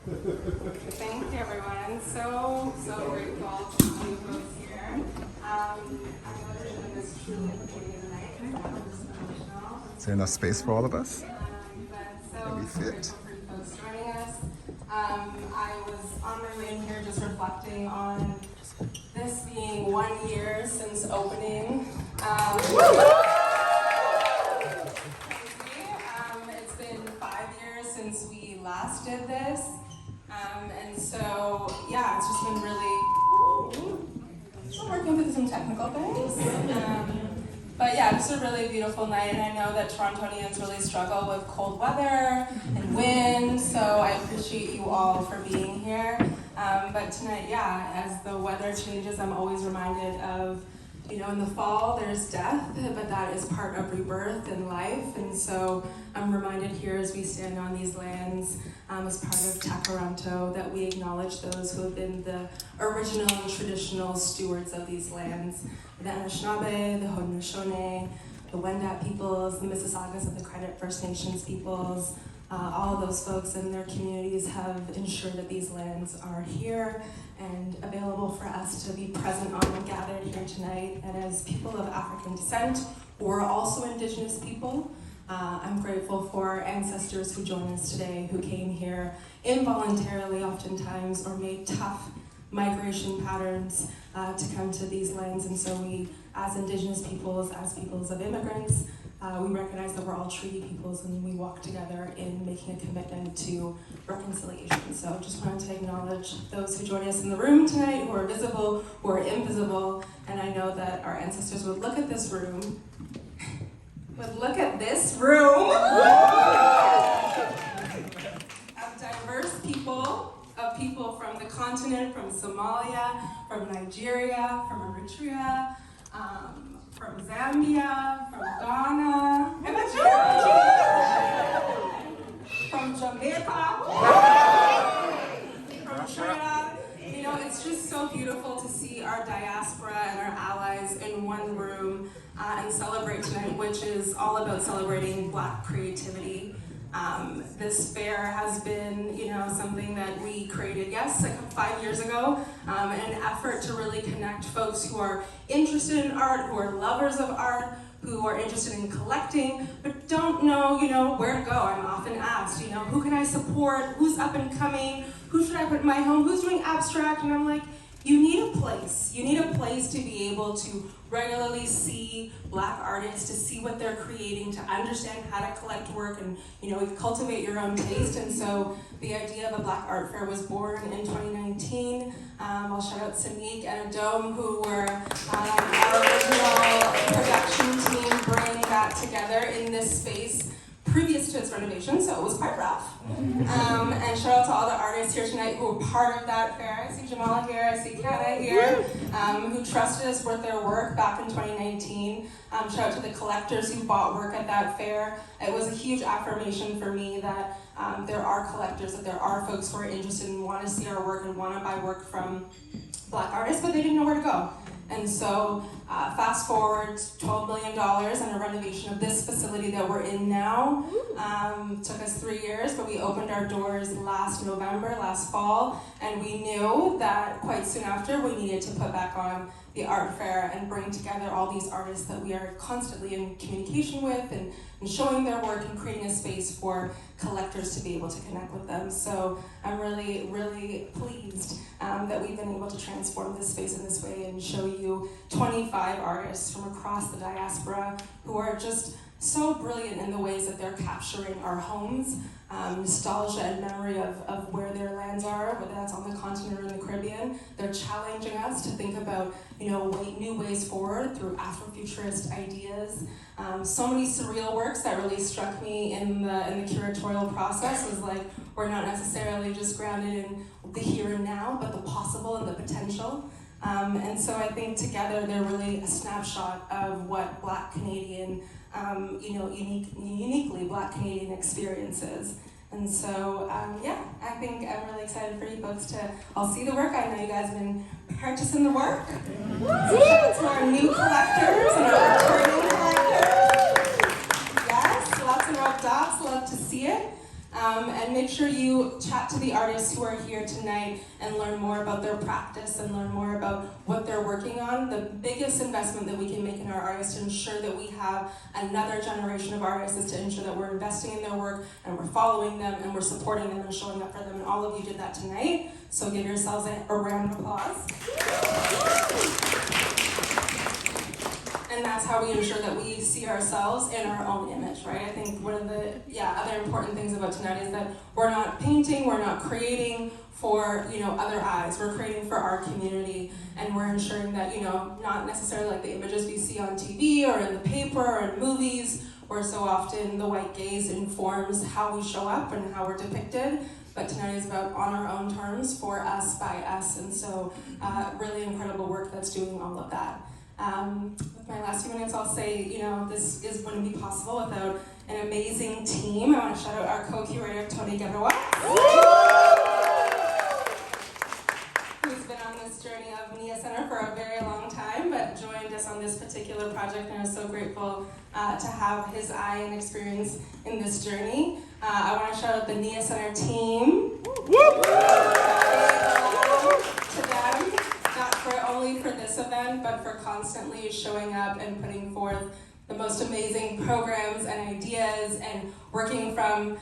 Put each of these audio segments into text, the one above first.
Thank you, everyone. So grateful to see you folks here. I know that this is truly a beautiful night. Is there enough space for all of us? Can we fit? Grateful for you folks joining us. I was on my way in here just reflecting on this being 1 year since opening. It's been 5 years since we last did this. And so, yeah, it's just been really, still working through some technical things. But yeah, just a really beautiful night, and I know that Torontonians really struggle with cold weather and wind, so I appreciate you all for being here. But tonight, yeah, as the weather changes, I'm always reminded of, in the fall there's death, but that is part of rebirth and life, and so I'm reminded here as we stand on these lands as part of Takaranto that we acknowledge those who have been the original and traditional stewards of these lands. The Anishinaabe, the Haudenosaunee, the Wendat peoples, the Mississaugas of the Credit First Nations peoples, all of those folks and their communities have ensured that these lands are here and available for us to be present on and gathered here tonight. And as people of African descent, who are also Indigenous people, I'm grateful for ancestors who join us today, who came here involuntarily oftentimes or made tough migration patterns to come to these lands. And so we, as Indigenous peoples, as peoples of immigrants, we recognize that we're all treaty peoples and we walk together in making a commitment to reconciliation. So just wanted to acknowledge those who join us in the room tonight, who are visible, who are invisible, and I know that our ancestors would look at this room, of diverse people, of people from the continent, from Somalia, from Nigeria, from Eritrea, from Zambia, from Ghana, from Jamaica, from Trinidad. It's just so beautiful to see our diaspora and our allies in one room and celebrate tonight, which is all about celebrating Black creativity. This fair has been, something that we created, like 5 years ago, in an effort to really connect folks who are interested in art, who are lovers of art, who are interested in collecting, but don't know, where to go. I'm often asked, who can I support? Who's up and coming? Who should I put in my home? Who's doing abstract? And I'm like, you need a place. You need a place to be able to regularly see Black artists, to see what they're creating, to understand how to collect work and, cultivate your own taste. And so the idea of a Black Art Fair was born in 2019. I'll shout out Sanique and Adome, who were our original production team, bringing that together in this space previous to its renovation, so it was quite rough. And shout out to all the artists here tonight who were part of that fair. I see Jamala here, I see Kana here, who trusted us with their work back in 2019. Shout out to the collectors who bought work at that fair. It was a huge affirmation for me that there are collectors, that there are folks who are interested and want to see our work and want to buy work from Black artists, but they didn't know where to go. And so fast forward $12 million and a renovation of this facility that we're in now. Took us 3 years, but we opened our doors last November, last fall, and we knew that quite soon after we needed to put back on the art fair and bring together all these artists that we are constantly in communication with and showing their work and creating a space for collectors to be able to connect with them. So I'm really, really pleased that we've been able to transform this space in this way and show you 25 artists from across the diaspora who are just so brilliant in the ways that they're capturing our homes, nostalgia and memory of where their lands are, whether that's on the continent or in the Caribbean. They're challenging us to think about, new ways forward through Afrofuturist ideas. So many surreal works that really struck me in the curatorial process was like, we're not necessarily just grounded in the here and now, but the possible and the potential. And so I think together they're really a snapshot of what Black Canadian, uniquely Black Canadian experiences. And so, I think I'm really excited for you folks to all see the work. I know you guys have been purchasing the work. To our new collectors and our returning collectors. Yes, lots of rough dots, love to see it. And make sure you chat to the artists who are here tonight and learn more about their practice and learn more about what they're working on. The biggest investment that we can make in our artists to ensure that we have another generation of artists is to ensure that we're investing in their work and we're following them and we're supporting them and showing up for them. And all of you did that tonight, so give yourselves a round of applause. And that's how we ensure that we see ourselves in our own image, right? I think one of the other important things about tonight is that we're not painting, we're not creating for other eyes. We're creating for our community, and we're ensuring that not necessarily like the images we see on TV or in the paper or in movies, where so often the white gaze informs how we show up and how we're depicted. But tonight is about on our own terms, for us, by us, and so really incredible work that's doing all of that. With my last few minutes, I'll say, this wouldn't be possible without an amazing team. I want to shout out our co-curator, Tony Garoua, who's been on this journey of NIA Center for a very long time, but joined us on this particular project, and I'm so grateful to have his eye and experience in this journey. I want to shout out the NIA Center team. To them. Not only for this event, but for constantly showing up and putting forth the most amazing programs and ideas and working from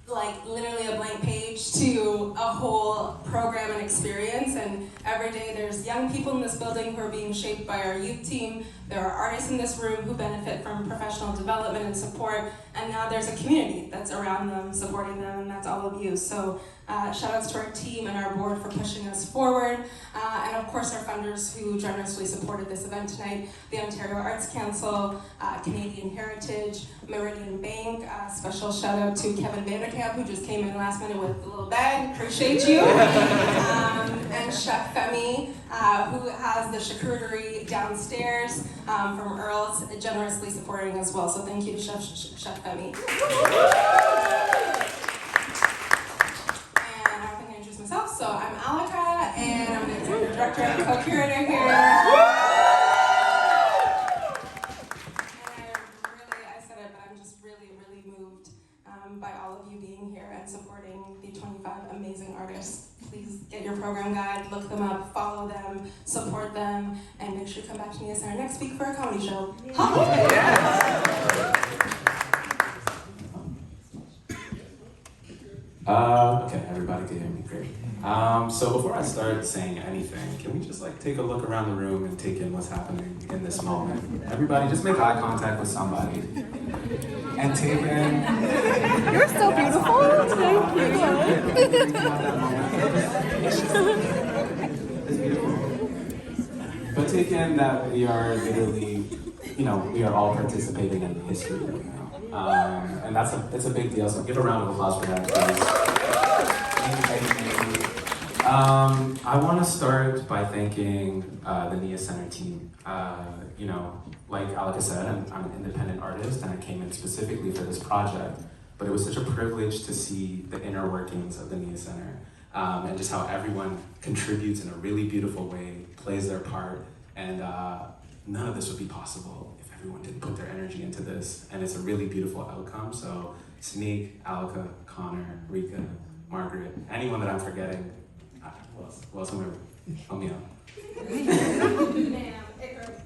literally a blank page to a whole program and experience. And every day there's young people in this building who are being shaped by our youth team. There are artists in this room who benefit from professional development and support. And now there's a community that's around them, supporting them, and that's all of you. So shout outs to our team and our board for pushing us forward. And of course our funders who generously supported this event tonight, the Ontario Arts Council, Canadian Heritage, Meridian Bank. Special shout out to Kevin Vanderkamp, who just came in last minute with a little bag. Appreciate you. And Chef Femi, who has the charcuterie downstairs from Earl's, generously supporting as well. So thank you to Chef Femi. And I don't think I introduced myself, so I'm Alika, and I'm the executive director and co-curator here. And I said it, but I'm just really, really moved by all of you being here and supporting the 25 amazing artists. Please get your program guide, look them up, follow them, support them, and make sure you come back to NIA Center next week for a comedy show. Okay, everybody can hear me, great. So before I start saying anything, can we just take a look around the room and take in what's happening in this moment? Everybody just make eye contact with somebody. And take in... You're so beautiful. It's beautiful. But take in that we are literally, we are all participating in history right now. And it's a big deal, so give a round of applause for that, please. I want to start by thanking the NIA Center team. Like Alika said, I'm an independent artist and I came in specifically for this project, but it was such a privilege to see the inner workings of the NIA Center and just how everyone contributes in a really beautiful way, plays their part, and none of this would be possible if everyone didn't put their energy into this, and it's a really beautiful outcome. So Sneak, Alika, Connor, Rika, Margaret, anyone that I'm forgetting, who else am I? Help me out.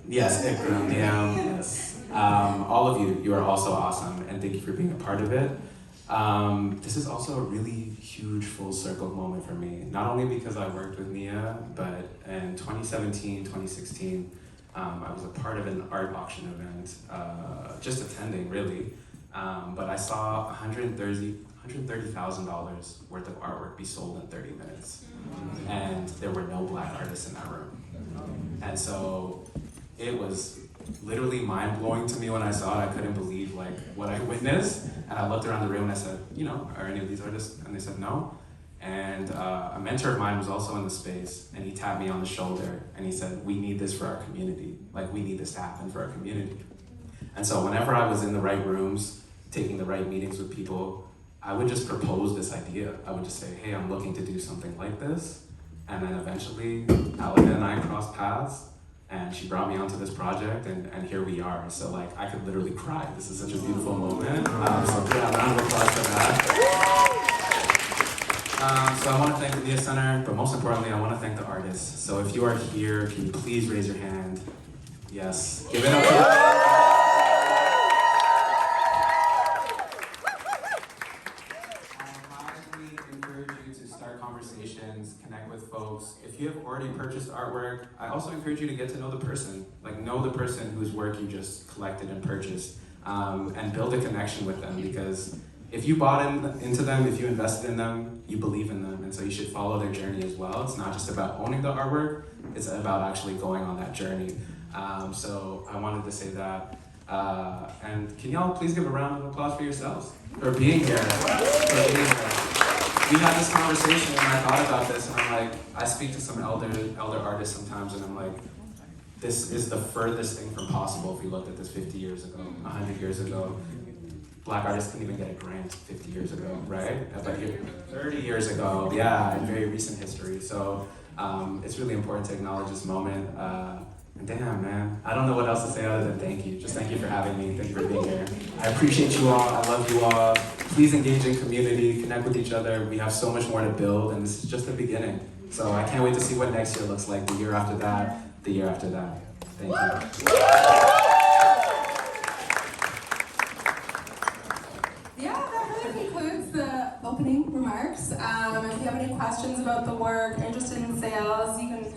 Yes, Ikram, yes. All of you are also awesome, and thank you for being a part of it. This is also a really huge full circle moment for me, not only because I worked with Nia, but in 2017, 2016, I was a part of an art auction event, just attending really, but I saw $130,000 worth of artwork be sold in 30 minutes, and there were no Black artists in that room. And so it was literally mind-blowing to me when I saw it. I couldn't believe what I witnessed, and I looked around the room and I said, are any of these artists? And they said no. And a mentor of mine was also in the space, and he tapped me on the shoulder and he said, we need this for our community. We need this to happen for our community. And so whenever I was in the right rooms, taking the right meetings with people, I would just propose this idea. I would just say, hey, I'm looking to do something like this. And then eventually, Alika and I crossed paths, and she brought me onto this project, and here we are. So I could literally cry. This is such a beautiful moment. So yeah, round of applause for that. So I want to thank the Media Center, but most importantly, I want to thank the artists. So if you are here, can you please raise your hand? Yes. Give it up to I highly encourage you to start conversations, connect with folks. If you have already purchased artwork, I also encourage you to get to know the person. Like, know the person whose work you just collected and purchased, and build a connection with them, because if you bought into them, if you invested in them, you believe in them, and so you should follow their journey as well. It's not just about owning the artwork, it's about actually going on that journey. So I wanted to say that. And can y'all please give a round of applause for yourselves for being here. We had this conversation and I thought about this, and I'm like, I speak to some elder artists sometimes, and I'm like, this is the furthest thing from possible if we looked at this 50 years ago, 100 years ago. Black artists couldn't even get a grant 50 years ago, right? But 30 years ago, yeah, in very recent history. So it's really important to acknowledge this moment. And damn, man, I don't know what else to say other than thank you. Just thank you for having me. Thank you for being here. I appreciate you all. I love you all. Please engage in community, connect with each other. We have so much more to build, and this is just the beginning. So I can't wait to see what next year looks like, the year after that, the year after that. Thank you. Yeah, that really concludes the opening remarks. If you have any questions about the work, interested in sales, you can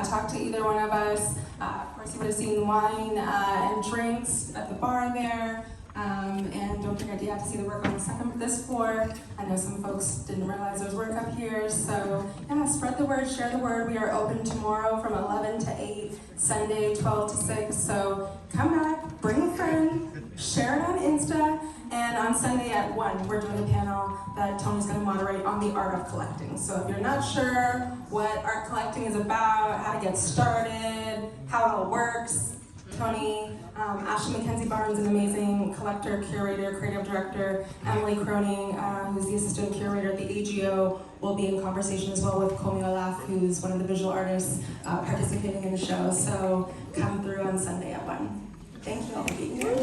talk to either one of us. Of course, you would have seen wine and drinks at the bar there. And don't forget, you have to see the work on this floor. I know some folks didn't realize there was work up here. So yeah, spread the word, share the word. We are open tomorrow from 11 to 8, Sunday 12 to 6. So come back, bring a friend, share it on Insta. And on Sunday at 1, we're doing a panel that Tony's going to moderate on the art of collecting. So if you're not sure what art collecting is about, how to get started, how it all works, Tony, Ashley Mackenzie Barnes, an amazing collector, curator, creative director, Emily Croning, who's the assistant curator at the AGO, will be in conversation as well with Komi Olaf, who's one of the visual artists participating in the show. So come through on Sunday at 1. Thank you all for being here.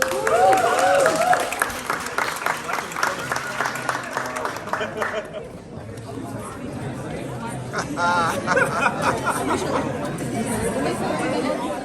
Ha ha ha!